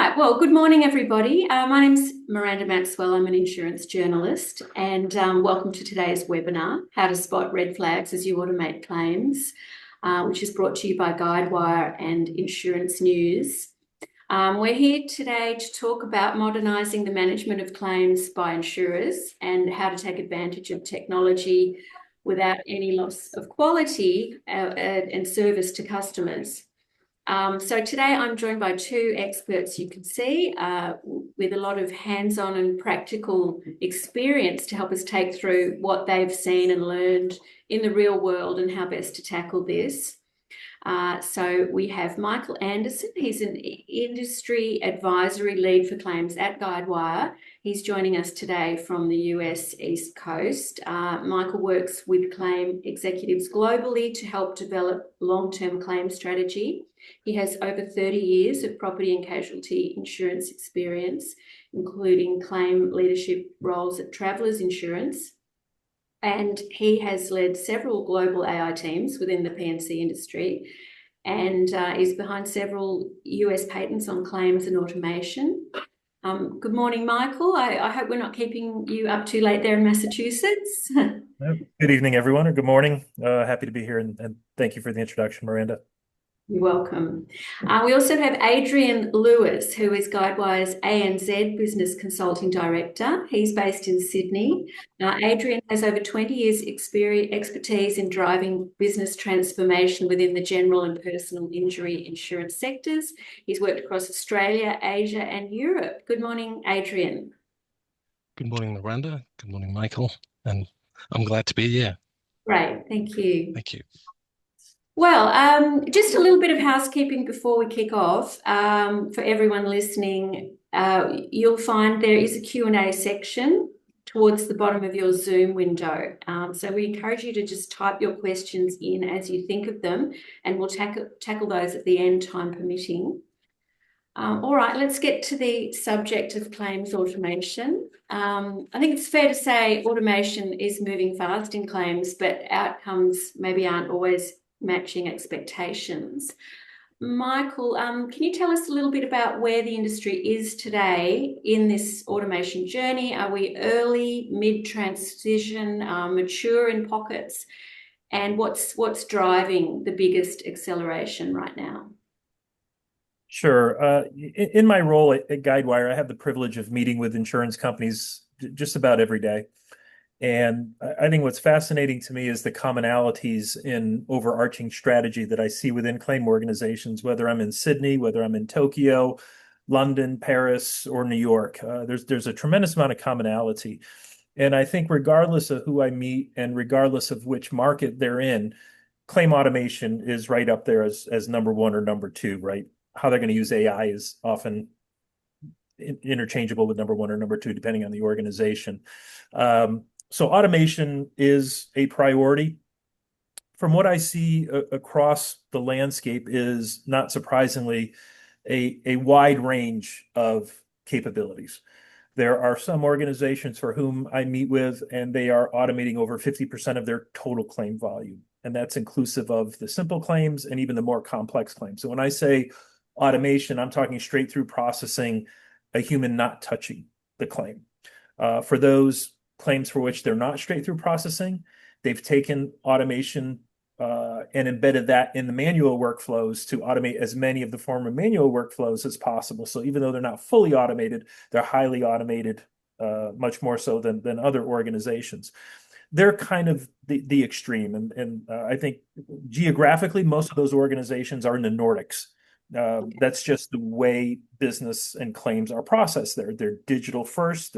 right. Well, good morning, everybody. My name's Miranda Maxwell. I'm an insurance journalist, and welcome to today's webinar, How to Spot Red Flags as You Automate Claims, which is brought to you by Guidewire and Insurance News. We're here today to talk about modernising the management of claims by insurers and how to take advantage of technology without any loss of quality and service to customers. So today I'm joined by two experts, you can see, with a lot of hands-on and practical experience to help us take through what they've seen and learned in the real world and how best to tackle this. So we have Michael Anderson. He's an industry advisory lead for claims at Guidewire. He's joining us today from the US East Coast. Michael works with claim executives globally to help develop long-term claim strategy. He has over 30 years of property and casualty insurance experience, including claim leadership roles at Travelers Insurance. And he has led several global AI teams within the P&C industry and is behind several US patents on claims and automation. Good morning, Michael. I hope we're not keeping you up too late there in Massachusetts. Good evening, everyone, or good morning. Happy to be here, and thank you for the introduction, Miranda. You're welcome. We also have Adrian Lewis, who is Guidewire's ANZ Business Consulting Director. He's based in Sydney. Adrian has over 20 years expertise in driving business transformation within the general and personal injury insurance sectors. He's worked across Australia, Asia, and Europe. Good morning, Adrian. Good morning, Miranda. Good morning, Michael. And I'm glad to be here. Great, thank you. Thank you. Well, just a little bit of housekeeping before we kick off. For everyone listening, you'll find there is a Q&A section towards the bottom of your Zoom window. So we encourage you to just type your questions in as you think of them, and we'll tackle those at the end, time permitting. All right, let's get to the subject of claims automation. I think it's fair to say automation is moving fast in claims, but outcomes maybe aren't always matching expectations. Michael, can you tell us a little bit about where the industry is today in this automation journey? Are we early, mid-transition, mature in pockets? And what's driving the biggest acceleration right now? Sure. In my role at Guidewire, I have the privilege of meeting with insurance companies just about every day. And I think what's fascinating to me is the commonalities in overarching strategy that I see within claim organizations, whether I'm in Sydney, whether I'm in Tokyo, London, Paris, or New York. There's a tremendous amount of commonality. And I think regardless of who I meet and regardless of which market they're in, claim automation is right up there as number one or number two, right? How they're going to use AI is often interchangeable with number one or number two, depending on the organization. So automation is a priority. From what I see across the landscape is, not surprisingly, a wide range of capabilities. There are some organizations for whom I meet with, and they are automating over 50% of their total claim volume. And that's inclusive of the simple claims and even the more complex claims. So when I say automation, I'm talking straight through processing, a human not touching the claim. For those claims for which they're not straight through processing, they've taken automation and embedded that in the manual workflows to automate as many of the former manual workflows as possible. So even though they're not fully automated, they're highly automated, much more so than other organizations. They're kind of the extreme. And I think geographically, most of those organizations are in the Nordics. That's just the way business and claims are processed there. They're digital first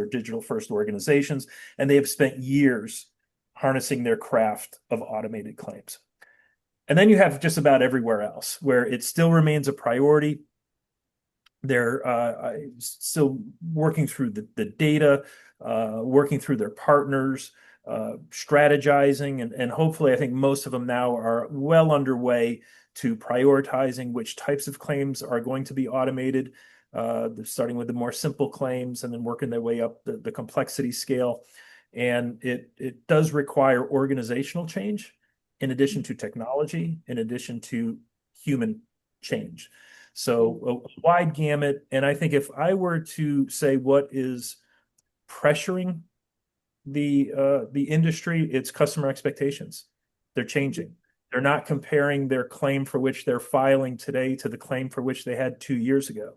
organizations, and they have spent years harnessing their craft of automated claims. And then you have just about everywhere else where it still remains a priority. They're still working through the data, working through their partners, strategizing, and hopefully I think most of them now are well underway to prioritizing which types of claims are going to be automated, starting with the more simple claims and then working their way up the complexity scale. And it does require organizational change in addition to technology, in addition to human change. So a wide gamut. And I think if I were to say what is pressuring the industry, it's customer expectations. They're changing. They're not comparing their claim for which they're filing today to the claim for which they had 2 years ago.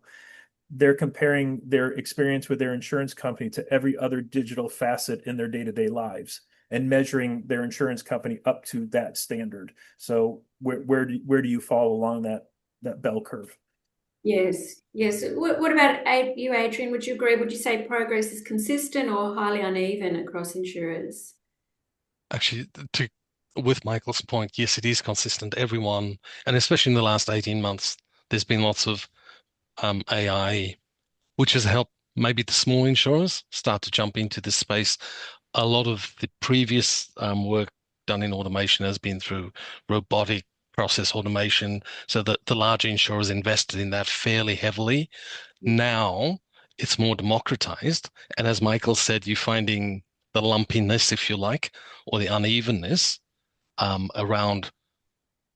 They're comparing their experience with their insurance company to every other digital facet in their day-to-day lives and measuring their insurance company up to that standard. So where do you fall along that bell curve? Yes, yes. What about you, Adrian? Would you agree? Would you say progress is consistent or highly uneven across insurers? Actually, with Michael's point, yes, it is consistent. Everyone, and especially in the last 18 months, there's been lots of AI, which has helped maybe the small insurers start to jump into this space. A lot of the previous work done in automation has been through robotic process automation, so that the larger insurers invested in that fairly heavily. Now it's more democratized, and as Michael said, you're finding the lumpiness, if you like, or the unevenness around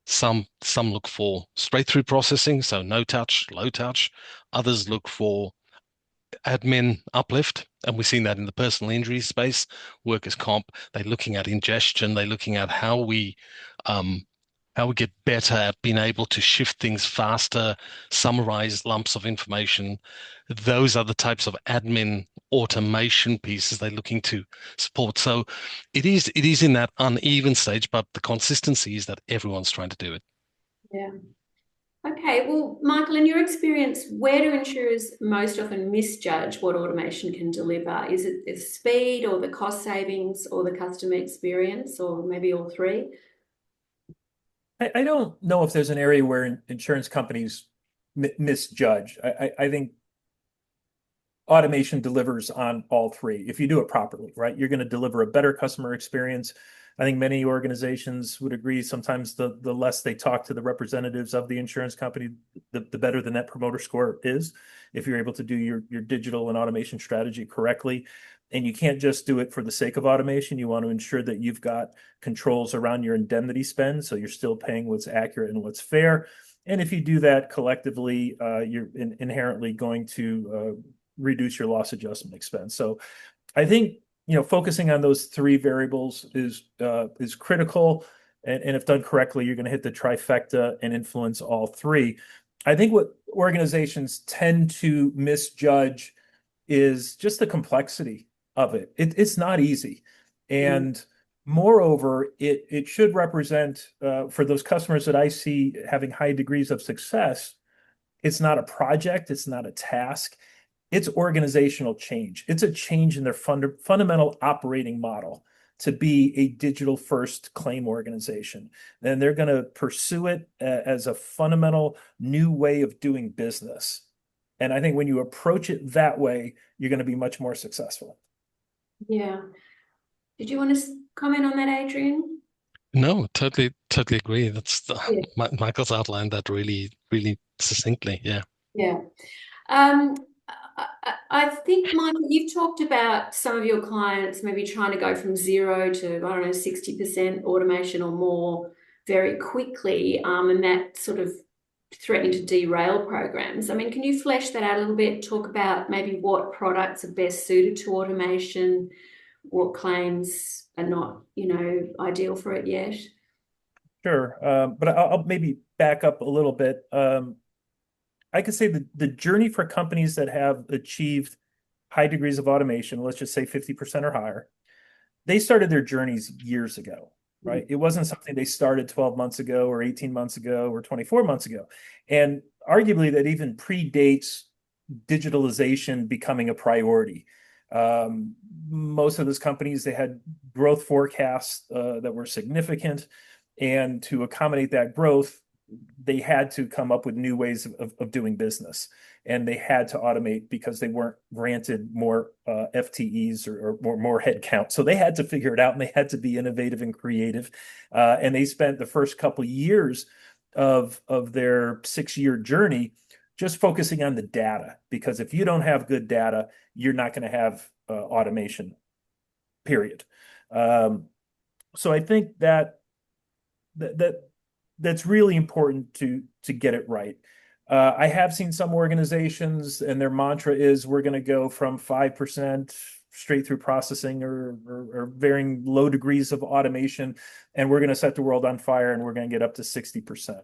some look for straight through processing, so no touch, low touch. Others look for admin uplift, and we've seen that in the personal injury space, workers' comp. They're looking at ingestion. They're looking at how we get better at being able to shift things faster, summarize lumps of information. Those are the types of admin automation pieces they're looking to support. So it is in that uneven stage, but the consistency is that everyone's trying to do it. Yeah. Okay. Well, Michael, in your experience, where do insurers most often misjudge what automation can deliver? Is it the speed or the cost savings or the customer experience or maybe all three? I don't know if there's an area where insurance companies misjudge. I think automation delivers on all three if you do it properly, right? You're going to deliver a better customer experience. I think many organizations would agree sometimes the less they talk to the representatives of the insurance company, the better the net promoter score is if you're able to do your digital and automation strategy correctly. And you can't just do it for the sake of automation. You want to ensure that you've got controls around your indemnity spend, so you're still paying what's accurate and what's fair. And if you do that collectively, you're inherently going to reduce your loss adjustment expense. So I think focusing on those three variables is critical, and if done correctly, you're going to hit the trifecta and influence all three. I think what organizations tend to misjudge is just the complexity of it. It's not easy, and moreover, it should represent for those customers that I see having high degrees of success. It's not a project. It's not a task. It's organizational change. It's a change in their fundamental operating model to be a digital first claim organization. And they're going to pursue it as a fundamental new way of doing business. And I think when you approach it that way, you're going to be much more successful. Yeah. Did you want to comment on that, Adrian? No, totally agree. Yeah. Michael's outlined that really, really succinctly. Yeah. Yeah. I think, Michael, you've talked about some of your clients maybe trying to go from 0 to, I don't know, 60% automation or more very quickly, and that sort of threatening to derail programs. I mean, can you flesh that out a little bit? Talk about maybe what products are best suited to automation, what claims are not, ideal for it yet. Sure. But I'll maybe back up a little bit. I could say the journey for companies that have achieved high degrees of automation, let's just say 50% or higher, they started their journeys years ago, right? It wasn't something they started 12 months ago or 18 months ago or 24 months ago. And arguably that even predates digitalization becoming a priority. Most of those companies, they had growth forecasts that were significant. And to accommodate that growth, they had to come up with new ways of doing business, and they had to automate because they weren't granted more FTEs or more headcount. So they had to figure it out, and they had to be innovative and creative. And they spent the first couple of years of their 6-year journey just focusing on the data, because if you don't have good data, you're not going to have automation, period. So I think that's really important to get it right. I have seen some organizations and their mantra is we're going to go from 5% straight through processing or varying low degrees of automation, and we're going to set the world on fire and we're going to get up to 60%.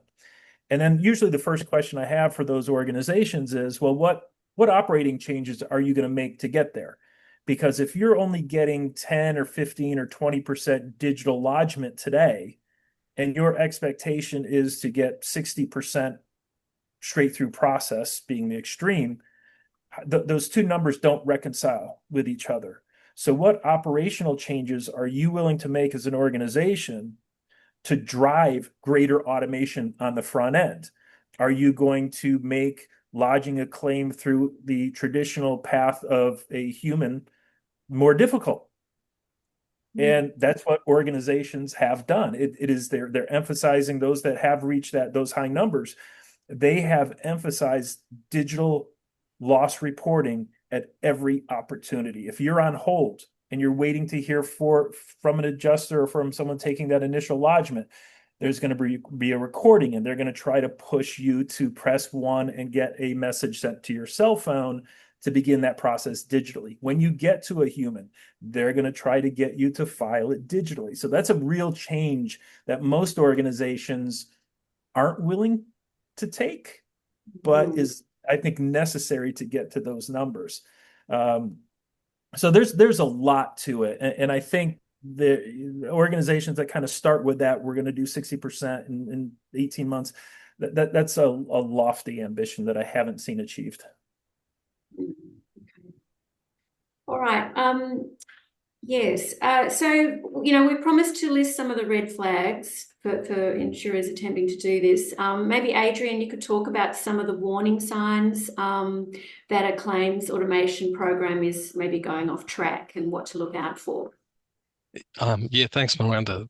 And then usually the first question I have for those organizations is, well, what operating changes are you going to make to get there? Because if you're only getting 10 or 15 or 20% digital lodgement today, and your expectation is to get 60% straight through process being the extreme, those two numbers don't reconcile with each other. So what operational changes are you willing to make as an organization to drive greater automation on the front end? Are you going to make lodging a claim through the traditional path of a human more difficult? And that's what organizations have done. It is they're emphasizing those that have reached those high numbers. They have emphasized digital loss reporting at every opportunity. If you're on hold and you're waiting to hear from an adjuster or from someone taking that initial lodgement, there's going to be a recording, and they're going to try to push you to press 1 and get a message sent to your cell phone to begin that process digitally. When you get to a human, they're going to try to get you to file it digitally. So that's a real change that most organizations aren't willing to take, but is, I think, necessary to get to those numbers. So there's a lot to it. And I think the organizations that kind of start with that, we're going to do 60% in 18 months, that's a lofty ambition that I haven't seen achieved. All right. Yes. So, we promised to list some of the red flags for insurers attempting to do this. Maybe Adrian, you could talk about some of the warning signs that a claims automation program is maybe going off track and what to look out for. Yeah, thanks, Miranda.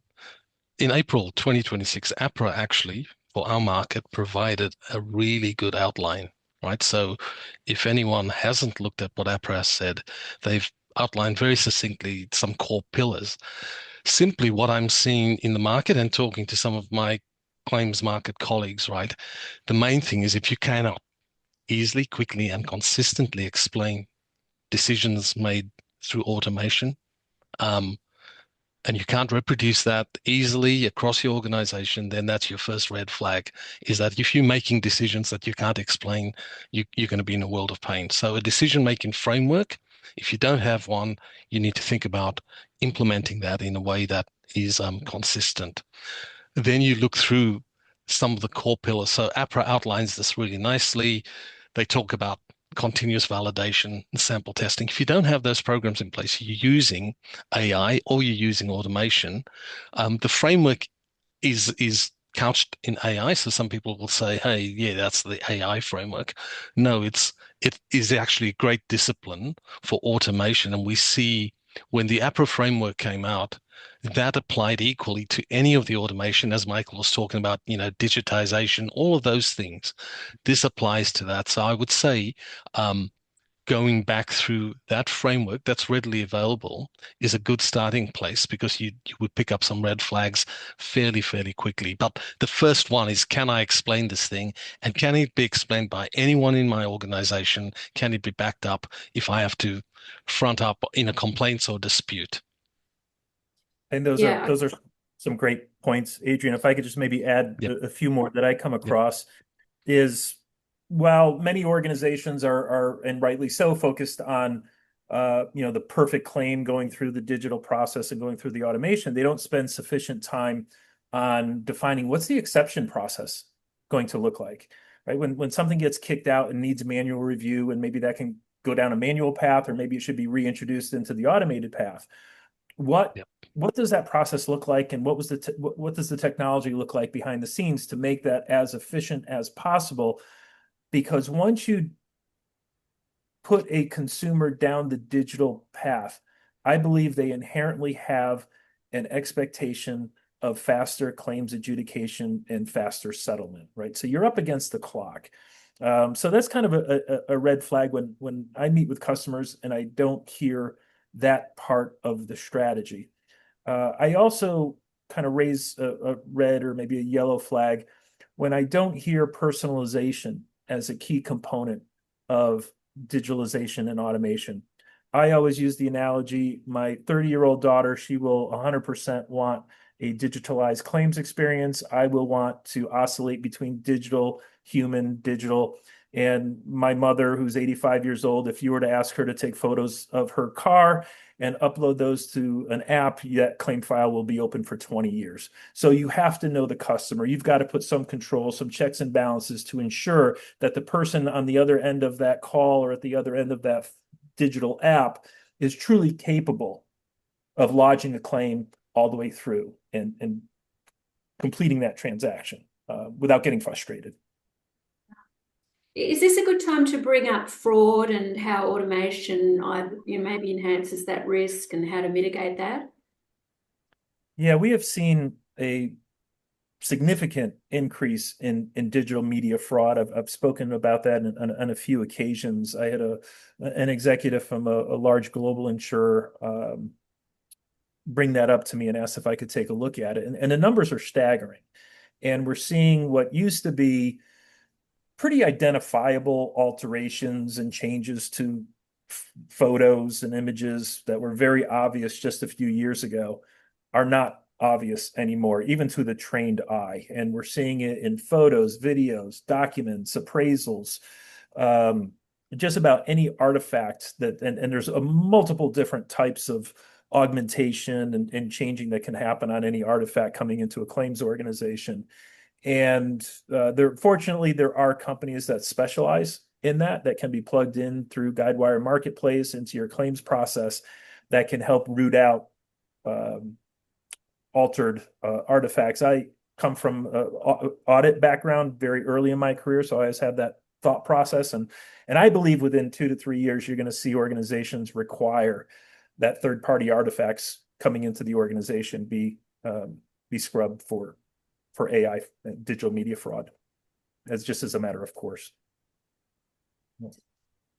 In April 2026, APRA actually, for our market, provided a really good outline, right? So if anyone hasn't looked at what APRA has said, they've outlined very succinctly some core pillars. Simply what I'm seeing in the market and talking to some of my claims market colleagues, right? The main thing is if you cannot easily, quickly, and consistently explain decisions made through automation, and you can't reproduce that easily across your organization, then that's your first red flag, is that if you're making decisions that you can't explain, you're going to be in a world of pain. So a decision-making framework, if you don't have one, you need to think about implementing that in a way that is consistent. Then you look through some of the core pillars. So APRA outlines this really nicely. They talk about continuous validation and sample testing. If you don't have those programs in place, you're using AI or you're using automation. The framework is couched in AI. So some people will say, hey, yeah, that's the AI framework. No, it is actually a great discipline for automation. And we see when the APRA framework came out, that applied equally to any of the automation, as Michael was talking about, digitization, all of those things. This applies to that. So I would say going back through that framework that's readily available is a good starting place, because you would pick up some red flags fairly quickly. But the first one is, can I explain this thing? And can it be explained by anyone in my organization? Can it be backed up if I have to front up in a complaints or dispute? And those are some great points, Adrian. If I could just maybe add a few more that I come across is, while many organizations are and rightly so focused on the perfect claim going through the digital process and going through the automation, they don't spend sufficient time on defining what's the exception process going to look like, right? When something gets kicked out and needs manual review, and maybe that can go down a manual path, or maybe it should be reintroduced into the automated path. What does that process look like, and what does the technology look like behind the scenes to make that as efficient as possible? Because once you put a consumer down the digital path, I believe they inherently have an expectation of faster claims adjudication and faster settlement, right? So you're up against the clock. So that's kind of a red flag when I meet with customers and I don't hear that part of the strategy. I also kind of raise a red or maybe a yellow flag when I don't hear personalization as a key component of digitalization and automation. I always use the analogy, my 30-year-old daughter, she will 100% want a digitalized claims experience. I will want to oscillate between digital, human, digital. And my mother, who's 85 years old, if you were to ask her to take photos of her car and upload those to an app, that claim file will be open for 20 years. So you have to know the customer. You've got to put some control, some checks and balances to ensure that the person on the other end of that call or at the other end of that digital app is truly capable of lodging a claim all the way through and completing that transaction without getting frustrated. Is this a good time to bring up fraud and how automation maybe enhances that risk and how to mitigate that? Yeah, we have seen a significant increase in digital media fraud. I've spoken about that on a few occasions. I had an executive from a large global insurer bring that up to me and asked if I could take a look at it. And the numbers are staggering. And we're seeing what used to be pretty identifiable alterations and changes to photos and images that were very obvious just a few years ago are not obvious anymore, even to the trained eye. And we're seeing it in photos, videos, documents, appraisals, just about any artifact that, and there's multiple different types of augmentation and changing that can happen on any artifact coming into a claims organization. And fortunately, there are companies that specialize in that can be plugged in through Guidewire Marketplace into your claims process that can help root out altered artifacts. I come from an audit background very early in my career, so I always had that thought process. And I believe within 2 to 3 years, you're going to see organizations require that third-party artifacts coming into the organization be scrubbed for AI digital media fraud. That's just as a matter of course.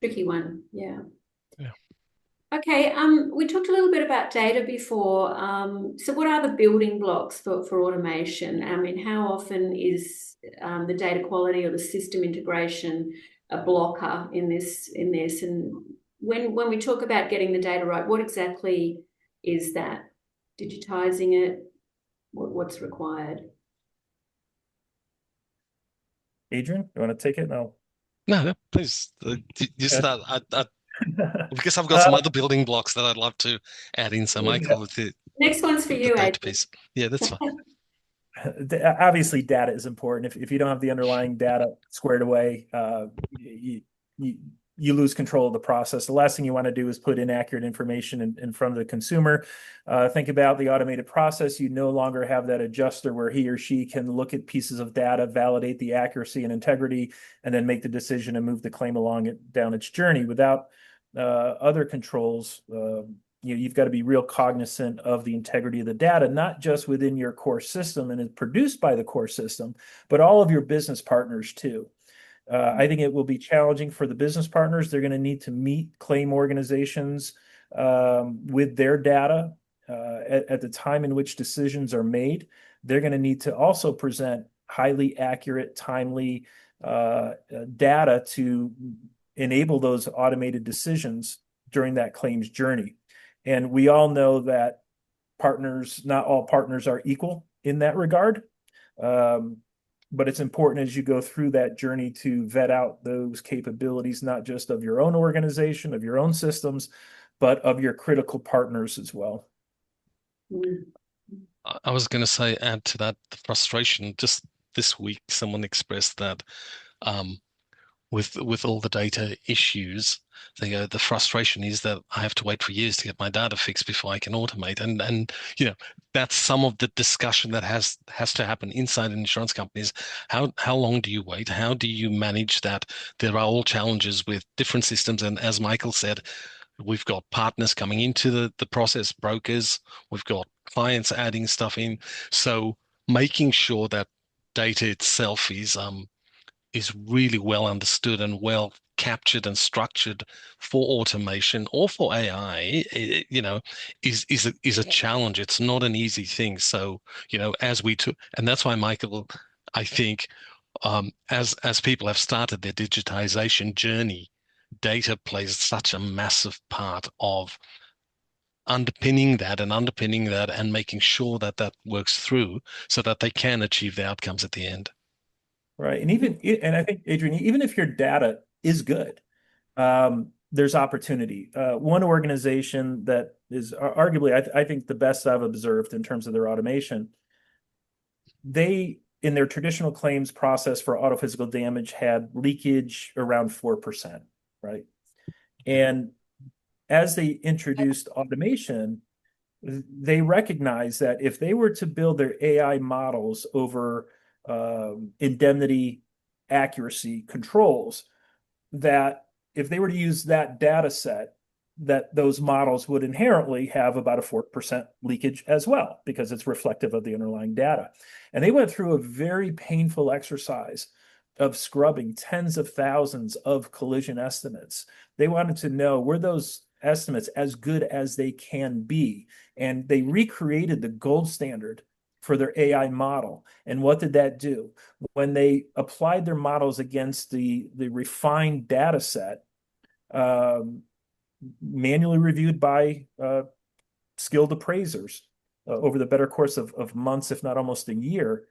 Tricky one, yeah. Yeah. Okay, we talked a little bit about data before. So what are the building blocks for automation? I mean, how often is the data quality or the system integration a blocker in this? And when we talk about getting the data right, what exactly is that? Digitizing it? What's required? Adrian, you want to take it? No. No, please. You start. Because I've got some other building blocks that I'd love to add in. So, Michael, with the next one's for you, data Adrian. piece. Yeah, that's fine. Obviously, data is important. If you don't have the underlying data squared away, you lose control of the process. The last thing you want to do is put inaccurate information in front of the consumer. Think about the automated process. You no longer have that adjuster where he or she can look at pieces of data, validate the accuracy and integrity, and then make the decision and move the claim down its journey. Without other controls, you've got to be real cognizant of the integrity of the data, not just within your core system and is produced by the core system, but all of your business partners too. I think it will be challenging for the business partners. They're going to need to meet claim organizations with their data at the time in which decisions are made. They're going to need to also present highly accurate, timely data to enable those automated decisions during that claims journey. And we all know that not all partners are equal in that regard. But it's important as you go through that journey to vet out those capabilities, not just of your own organization, of your own systems, but of your critical partners as well. I was going to say, add to that, the frustration. Just this week, someone expressed that with all the data issues, the frustration is that I have to wait for years to get my data fixed before I can automate. And that's some of the discussion that has to happen inside insurance companies. How long do you wait? How do you manage that? There are all challenges with different systems. And as Michael said, we've got partners coming into the process, brokers, we've got clients adding stuff in. So making sure that data itself is really well understood and well captured and structured for automation or for AI, is a challenge. It's not an easy thing. So, and that's why, Michael, I think as people have started their digitization journey, data plays such a massive part of underpinning that and making sure that that works through so that they can achieve the outcomes at the end. Right. And I think, Adrian, even if your data is good, there's opportunity. One organization that is arguably, I think, the best I've observed in terms of their automation, they, in their traditional claims process for auto physical damage, had leakage around 4%, right? And as they introduced automation, they recognized that if they were to build their AI models over indemnity accuracy controls, that if they were to use that data set, that those models would inherently have about a 4% leakage as well, because it's reflective of the underlying data. And they went through a very painful exercise of scrubbing tens of thousands of collision estimates. They wanted to know, were those estimates as good as they can be? And they recreated the gold standard for their AI model. And what did that do? When they applied their models against the refined data set, manually reviewed by skilled appraisers over the better course of months, if not almost a year,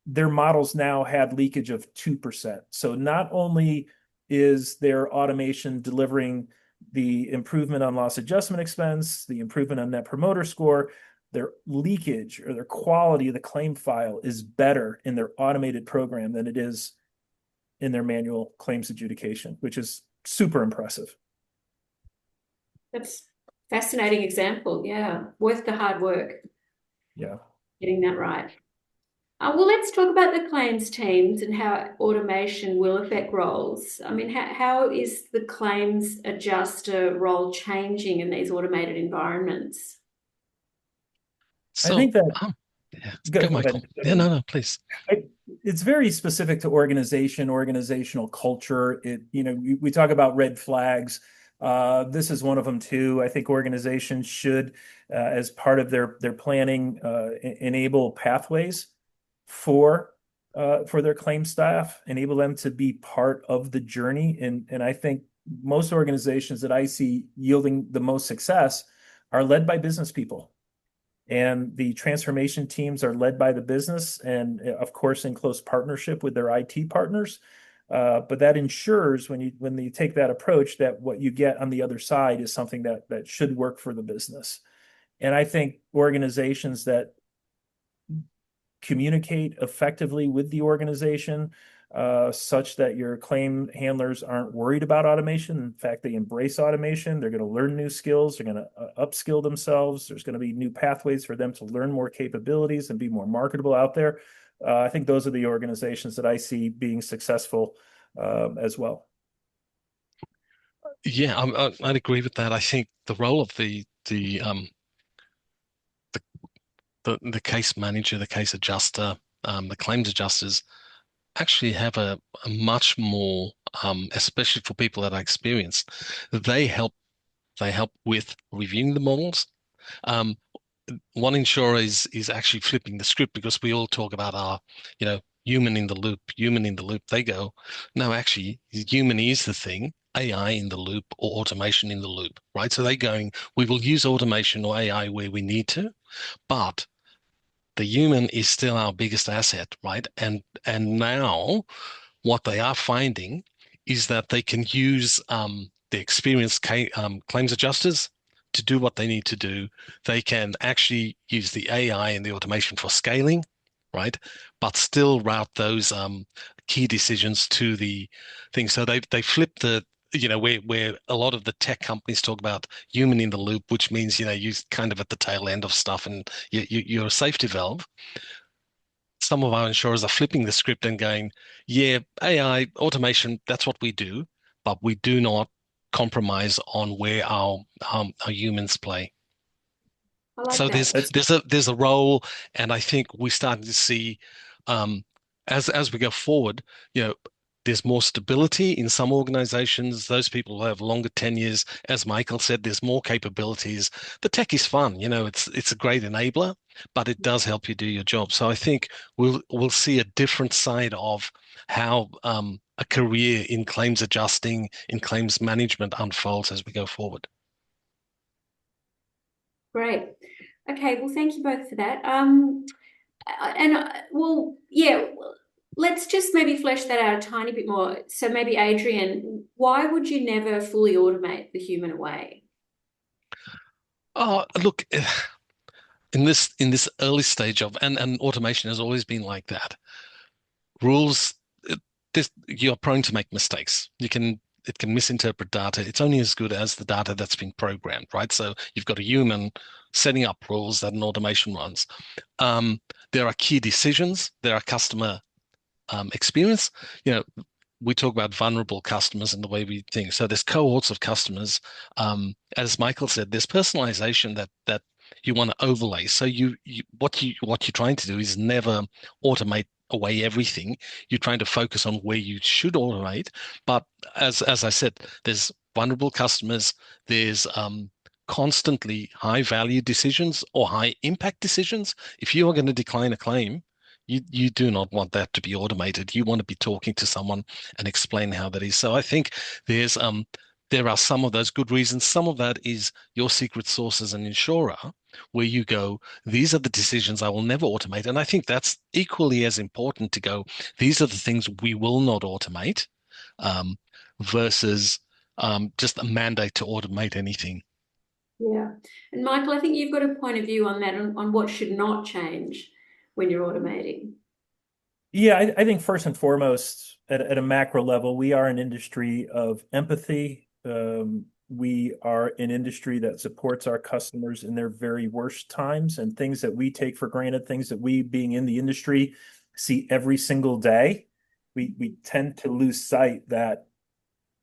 their models now had leakage of 2%. So not only is their automation delivering the improvement on loss adjustment expense, the improvement on net promoter score, their leakage or their quality of the claim file is better in their automated program than it is in their manual claims adjudication, which is super impressive. That's a fascinating example. Yeah, worth the hard work. Yeah. Getting that right. Well, let's talk about the claims teams and how automation will affect roles. I mean, how is the claims adjuster role changing in these automated environments? I So, think that, yeah, go Michael. ahead. Yeah, no, please. It's very specific to organizational culture. We talk about red flags. This is one of them too. I think organizations should, as part of their planning, enable pathways for their claim staff, enable them to be part of the journey. And I think most organizations that I see yielding the most success are led by business people. And the transformation teams are led by the business and, of course, in close partnership with their IT partners. But that ensures when you take that approach, that what you get on the other side is something that should work for the business. And I think organizations that communicate effectively with the organization, such that your claim handlers aren't worried about automation. In fact, they embrace automation. They're going to learn new skills. They're going to upskill themselves. There's going to be new pathways for them to learn more capabilities and be more marketable out there. I think those are the organizations that I see being successful as well. Yeah, I'd agree with that. I think the role of the case manager, the case adjuster, the claims adjusters actually have a much more, especially for people that are experienced, they help with reviewing the models. One insurer is actually flipping the script, because we all talk about our, human in the loop, human in the loop. They go, no, actually, human is the thing. AI in the loop or automation in the loop, right? So they're going, we will use automation or AI where we need to, but the human is still our biggest asset, right? And now what they are finding is that they can use the experienced claims adjusters to do what they need to do. They can actually use the AI and the automation for scaling, right? But still route those key decisions to the thing. So they flip the where a lot of the tech companies talk about human in the loop, which means you're kind of at the tail end of stuff and you're a safety valve. Some of our insurers are flipping the script and going, yeah, AI automation, that's what we do, but we do not compromise on where our humans play. I like So that. there's a role, and I think we're starting to see, as we go forward, There's more stability in some organizations. Those people who have longer tenures, as Michael said, there's more capabilities. The tech is fun, it's a great enabler, but it does help you do your job. So I think we'll see a different side of how a career in claims adjusting, in claims management unfolds as we go forward. Great. Okay, well, thank you both for that. Well, yeah, let's just maybe flesh that out a tiny bit more. So maybe Adrian, why would you never fully automate the human away? Oh, look, in this early stage of and automation has always been like that. Rules, you're prone to make mistakes. It can misinterpret data. It's only as good as the data that's been programmed, right? So you've got a human setting up rules that an automation runs. There are key decisions. There are customer experience. We talk about vulnerable customers and the way we think. So there's cohorts of customers. As Michael said, there's personalization that you want to overlay. So what you're trying to do is never automate away everything. You're trying to focus on where you should automate. But as I said, there's vulnerable customers. There's constantly high value decisions or high impact decisions. If you are going to decline a claim, you do not want that to be automated. You want to be talking to someone and explain how that is. So I think there are some of those good reasons. Some of that is your secret sauce as an insurer, where you go, these are the decisions I will never automate. And I think that's equally as important to go, these are the things we will not automate, versus just a mandate to automate anything. Yeah. And Michael, I think you've got a point of view on that, on what should not change when you're automating. Yeah, I think first and foremost, at a macro level, we are an industry of empathy. We are an industry that supports our customers in their very worst times, and things that we take for granted, things that we, being in the industry, see every single day. We tend to lose sight that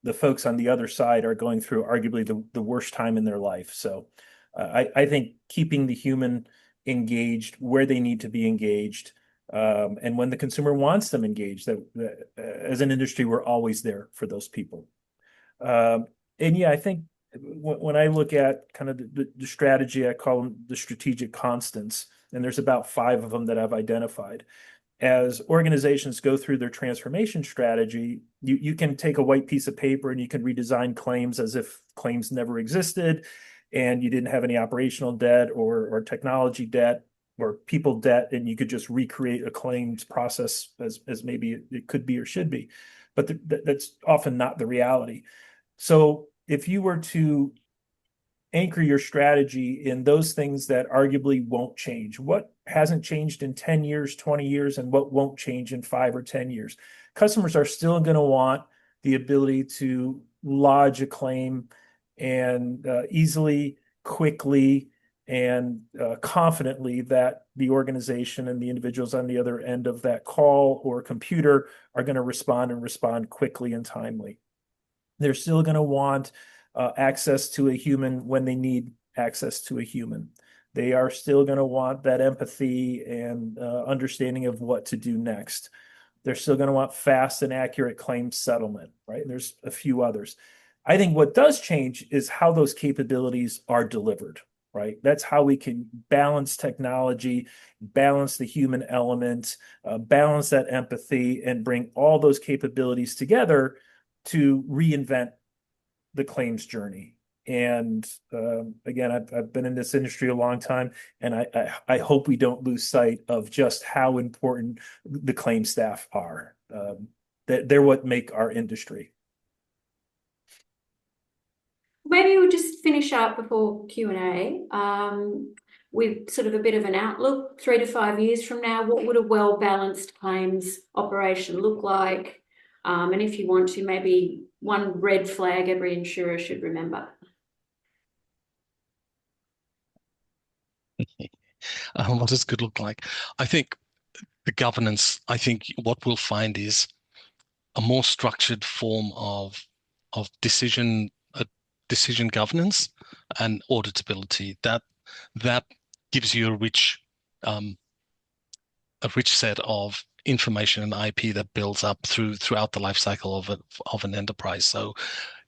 the folks on the other side are going through arguably the worst time in their life. So I think keeping the human engaged where they need to be engaged, and when the consumer wants them engaged, that as an industry, we're always there for those people. And yeah, I think when I look at kind of the strategy, I call them the strategic constants, and there's about 5 of them that I've identified. As organizations go through their transformation strategy, you can take a white piece of paper and you can redesign claims as if claims never existed and you didn't have any operational debt or technology debt or people debt, and you could just recreate a claims process as maybe it could be or should be. But that's often not the reality. So if you were to anchor your strategy in those things that arguably won't change, what hasn't changed in 10 years, 20 years, and what won't change in 5 or 10 years? Customers are still going to want the ability to lodge a claim and easily, quickly, and confidently that the organization and the individuals on the other end of that call or computer are going to respond quickly and timely. They're still going to want access to a human when they need access to a human. They are still going to want that empathy and understanding of what to do next. They're still going to want fast and accurate claim settlement, right? And there's a few others. I think what does change is how those capabilities are delivered, right? That's how we can balance technology, balance the human element, balance that empathy, and bring all those capabilities together to reinvent the claims journey. And again, I've been in this industry a long time, and I hope we don't lose sight of just how important the claim staff are. They're what make our industry. Maybe we'll just finish up before Q&A with sort of a bit of an outlook. 3 to 5 years from now, what would a well-balanced claims operation look like? And if you want to, maybe one red flag every insurer should remember. What does good look like? I think the governance, I think what we'll find is a more structured form of decision governance and auditability. That gives you a rich set of information and IP that builds up throughout the life cycle of an enterprise. So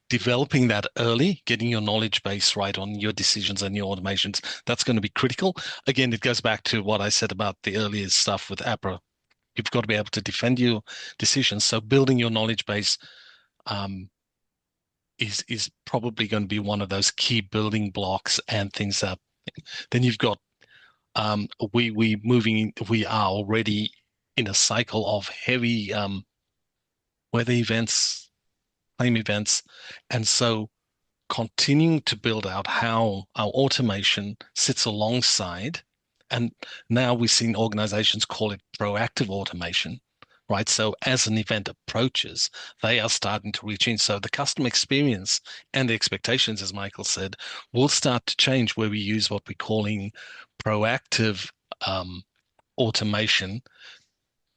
developing that early, getting your knowledge base right on your decisions and your automations, that's going to be critical. Again, it goes back to what I said about the earlier stuff with APRA. You've got to be able to defend your decisions. So building your knowledge base is probably going to be one of those key building blocks and things that then you've got we are already in a cycle of heavy weather events, claim events, and so continuing to build out how our automation sits alongside, and now we've seen organizations call it proactive automation, right? So as an event approaches, they are starting to reach in. So the customer experience and the expectations, as Michael said, will start to change where we use what we're calling proactive automation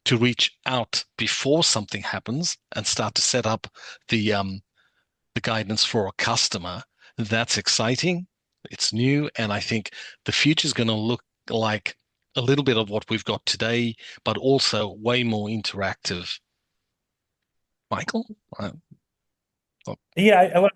to reach out before something happens and start to set up the guidance for a customer. That's exciting. It's new, and I think the future is going to look like a little bit of what we've got today, but also way more interactive. Michael? Yeah,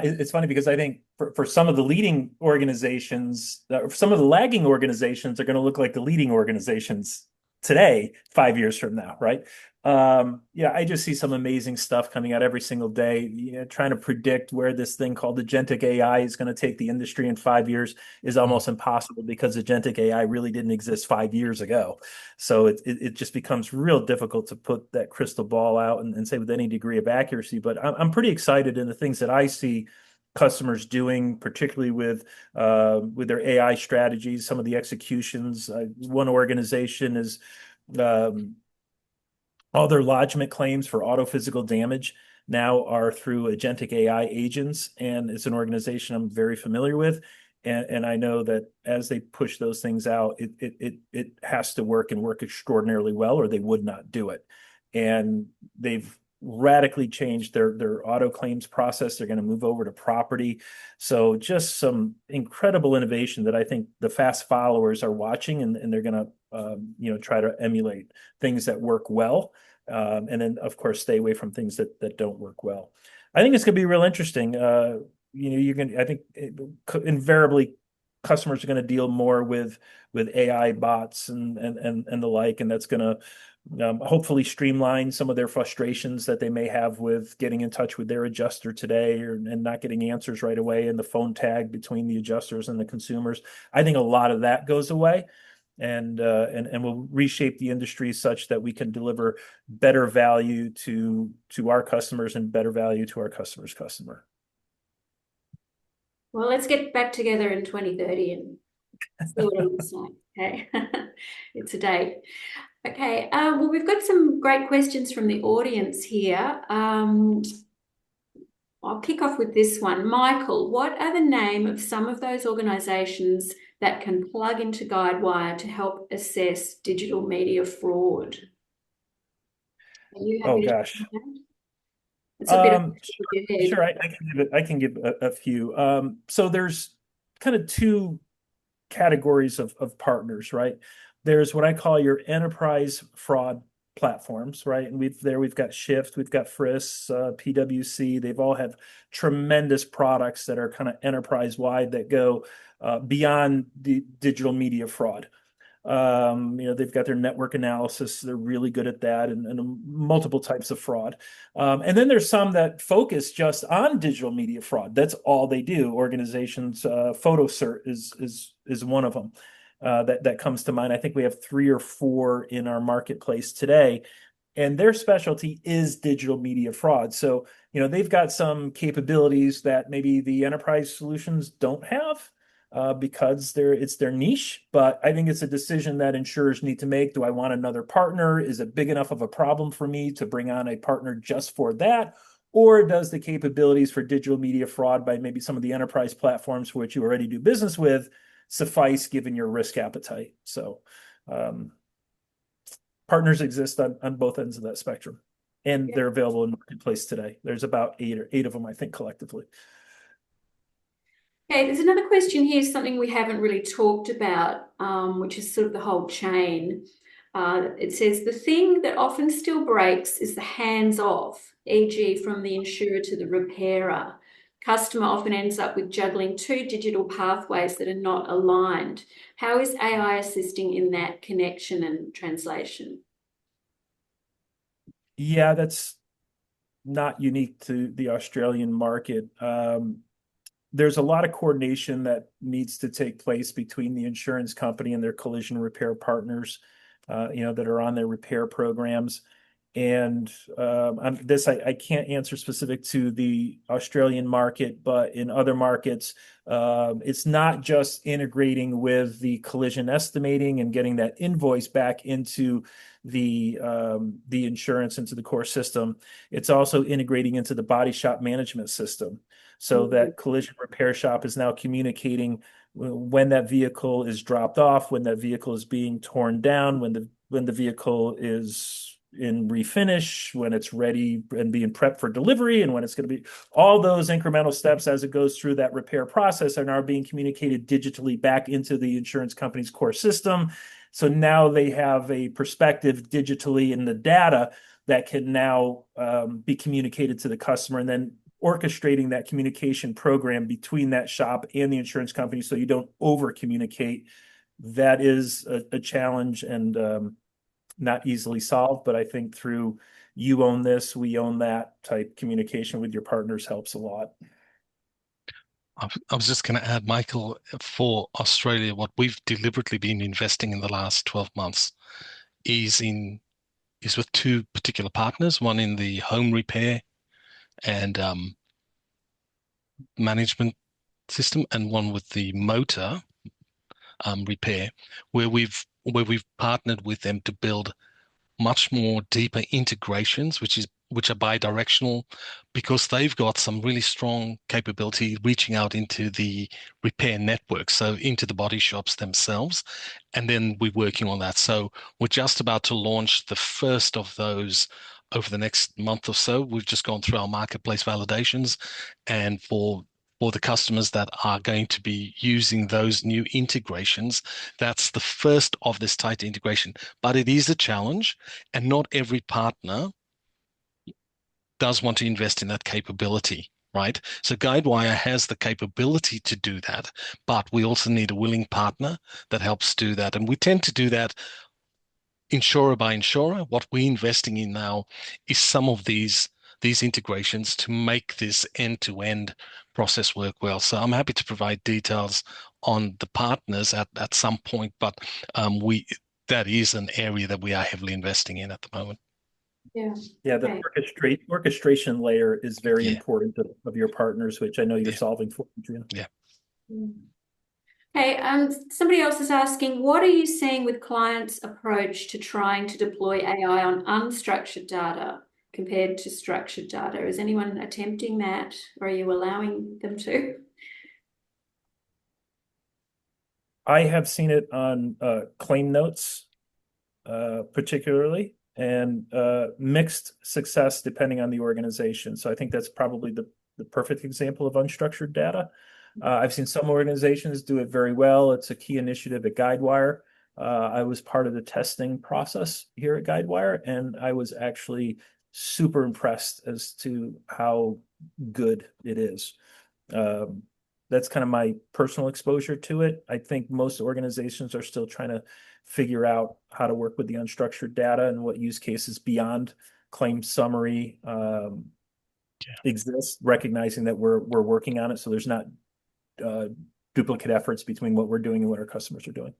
it's funny because I think for some of the leading organizations, some of the lagging organizations are going to look like the leading organizations today, 5 years from now, right? Yeah, I just see some amazing stuff coming out every single day. Trying to predict where this thing called agentic AI is going to take the industry in 5 years is almost impossible because agentic AI really didn't exist 5 years ago. So it just becomes real difficult to put that crystal ball out and say with any degree of accuracy. But I'm pretty excited in the things that I see customers doing, particularly with their AI strategies, some of the executions. One organization is all their lodgement claims for auto physical damage now are through agentic AI agents, and it's an organization I'm very familiar with. And I know that as they push those things out, it has to work and work extraordinarily well, or they would not do it. And they've radically changed their auto claims process. They're going to move over to property. So just some incredible innovation that I think the fast followers are watching, and they're going to try to emulate things that work well, and then of course stay away from things that don't work well. I think it's going to be real interesting. I think invariably customers are going to deal more with AI bots and the like, and that's going to hopefully streamline some of their frustrations that they may have with getting in touch with their adjuster today and not getting answers right away, and the phone tag between the adjusters and the consumers. I think a lot of that goes away, and will reshape the industry such that we can deliver better value to our customers and better value to our customer's customer. Well, let's get back together in 2030 and see what it looks like. Okay, it's a date. Okay, well, we've got some great questions from the audience here. I'll kick off with this one. Michael, what are the name of some of those organisations that can plug into Guidewire to help assess digital media fraud? Are you happy to gosh. It's a bit of Sure, I can give a few. So there's kind of two categories of partners, right? There's what I call your enterprise fraud platforms, right? And we've got Shift, we've got Frisk, PwC. They've all have tremendous products that are kind of enterprise wide that go beyond the digital media fraud. They've got their network analysis. They're really good at that, and multiple types of fraud. And then there's some that focus just on digital media fraud. That's all they do. Organizations, PhotoCert is one of them that comes to mind. I think we have 3 or 4 in our marketplace today, and their specialty is digital media fraud. So, they've got some capabilities that maybe the enterprise solutions don't have. Because it's their niche, but I think it's a decision that insurers need to make. Do I want another partner? Is it big enough of a problem for me to bring on a partner just for that? Or does the capabilities for digital media fraud by maybe some of the enterprise platforms for which you already do business with suffice given your risk appetite? So partners exist on both ends of that spectrum, and they're available in the marketplace today. There's about 8 of them, I think, collectively. Okay, there's another question here, something we haven't really talked about, which is sort of the whole chain. It says the thing that often still breaks is the hands-off, e.g. from the insurer to the repairer. Customer often ends up with juggling two digital pathways that are not aligned. How is AI assisting in that connection and translation? Yeah, that's not unique to the Australian market. There's a lot of coordination that needs to take place between the insurance company and their collision repair partners, that are on their repair programs. And I can't answer specific to the Australian market, but in other markets, it's not just integrating with the collision estimating and getting that invoice back into the insurance into the core system. It's also integrating into the body shop management system, so that collision repair shop is now communicating when that vehicle is dropped off, when that vehicle is being torn down, when the vehicle is in refinish, when it's ready and being prepped for delivery, and when it's going to be, all those incremental steps as it goes through that repair process are now being communicated digitally back into the insurance company's core system. So now they have a perspective digitally in the data that can now be communicated to the customer, and then orchestrating that communication program between that shop and the insurance company so you don't over communicate. That is a challenge, and not easily solved, but I think through you own this, we own that type communication with your partners helps a lot. I was just going to add, Michael, for Australia, what we've deliberately been investing in the last 12 months is with two particular partners, one in the home repair and management system, and one with the motor repair, where we've partnered with them to build much more deeper integrations, which are bi-directional, because they've got some really strong capability reaching out into the repair network, so into the body shops themselves. And then we're working on that. So we're just about to launch the first of those over the next month or so. We've just gone through our marketplace validations, and for the customers that are going to be using those new integrations, that's the first of this tight integration. But it is a challenge, and not every partner does want to invest in that capability, right? So Guidewire has the capability to do that, but we also need a willing partner that helps do that. And we tend to do that insurer by insurer. What we're investing in now is some of these integrations to make this end-to-end process work well. So I'm happy to provide details on the partners at some point, but that is an area that we are heavily investing in at the moment. Yeah. Yeah, the orchestration layer is very Yeah. important of your partners, which I know you're Yeah. solving for, Adrian. Yeah. Okay, somebody else is asking, what are you seeing with clients' approach to trying to deploy AI on unstructured data compared to structured data? Is anyone attempting that, or are you allowing them to? I have seen it on claim notes, particularly, and mixed success depending on the organization. So I think that's probably the perfect example of unstructured data. I've seen some organizations do it very well. It's a key initiative at Guidewire. I was part of the testing process here at Guidewire, and I was actually super impressed as to how good it is. That's kind of my personal exposure to it. I think most organizations are still trying to figure out how to work with the unstructured data and what use cases beyond claim summary exist, recognizing that we're working on it, so there's not duplicate efforts between what we're doing and what our customers are doing.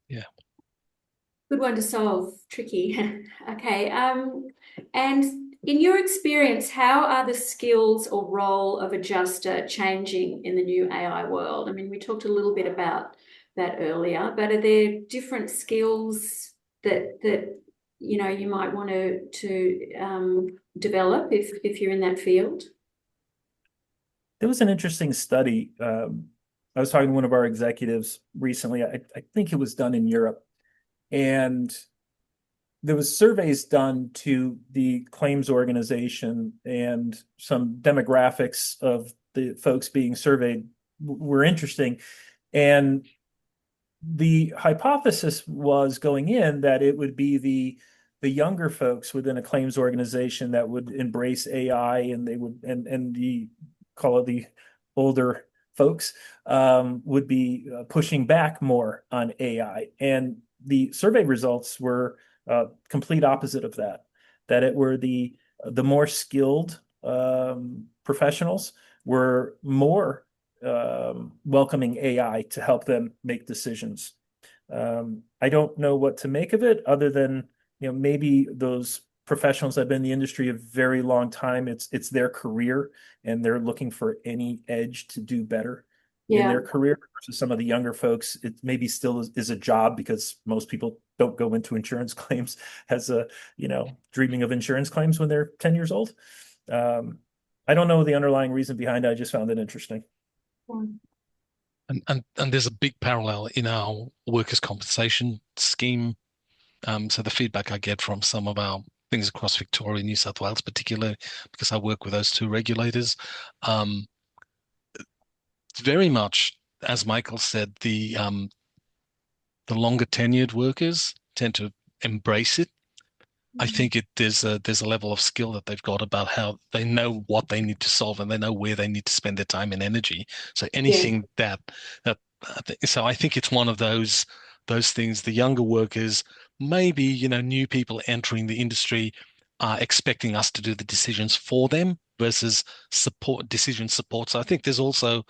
Yeah. Good one to solve. Tricky. Okay. And in your experience, how are the skills or role of adjuster changing in the new AI world? I mean, we talked a little bit about that earlier, but are there different skills that you might want to develop if you're in that field? There was an interesting study. I was talking to one of our executives recently. I think it was done in Europe, and there was surveys done to the claims organization, and some demographics of the folks being surveyed were interesting. And the hypothesis was going in that it would be the younger folks within a claims organization that would embrace AI, and they would and the call it the older folks would be pushing back more on AI. And the survey results were complete opposite of that. That it were the more skilled professionals were more welcoming AI to help them make decisions. I don't know what to make of it other than, maybe those professionals that have been in the industry a very long time, it's their career and they're looking for any edge to do better in their career versus some of the younger folks. It maybe still is a job because most people don't go into insurance claims as dreaming of insurance claims when they're 10 years old. I don't know the underlying reason behind it. I just found it interesting. And there's a big parallel in our workers' compensation scheme. So the feedback I get from some of our things across Victoria, New South Wales, particularly because I work with those two regulators, it's very much, as Michael said, the longer tenured workers tend to embrace it. I think there's a level of skill that they've got about how they know what they need to solve and they know where they need to spend their time and energy. So anything so I think it's one of those things. The younger workers, maybe new people entering the industry, are expecting us to do the decisions for them versus decision support. So I think there's also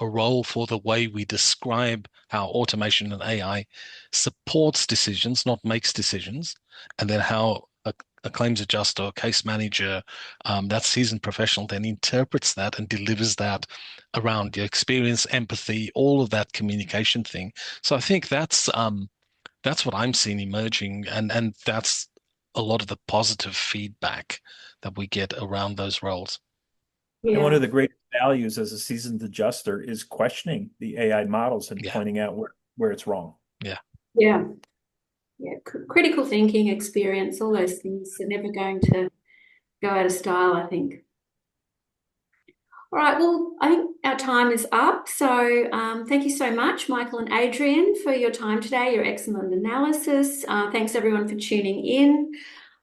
a role for the way we describe how automation and AI supports decisions, not makes decisions, and then how a claims adjuster or case manager, that seasoned professional, then interprets that and delivers that around your experience, empathy, all of that communication thing. So I think that's what I'm seeing emerging, and that's a lot of the positive feedback that we get around those roles. And one of the great values as a seasoned adjuster is questioning the AI models and pointing out where it's wrong. Yeah. Critical thinking, experience, all those things are never going to go out of style, I think. All right, well, I think our time is up. So thank you so much, Michael and Adrian, for your time today, your excellent analysis. Thanks everyone for tuning in.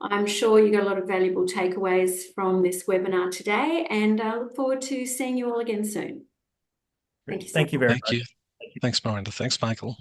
I'm sure you got a lot of valuable takeaways from this webinar today, and I look forward to seeing you all again soon. Thank you so much. Thank you very much. Thank you. Thanks, Miranda. Thanks, Michael.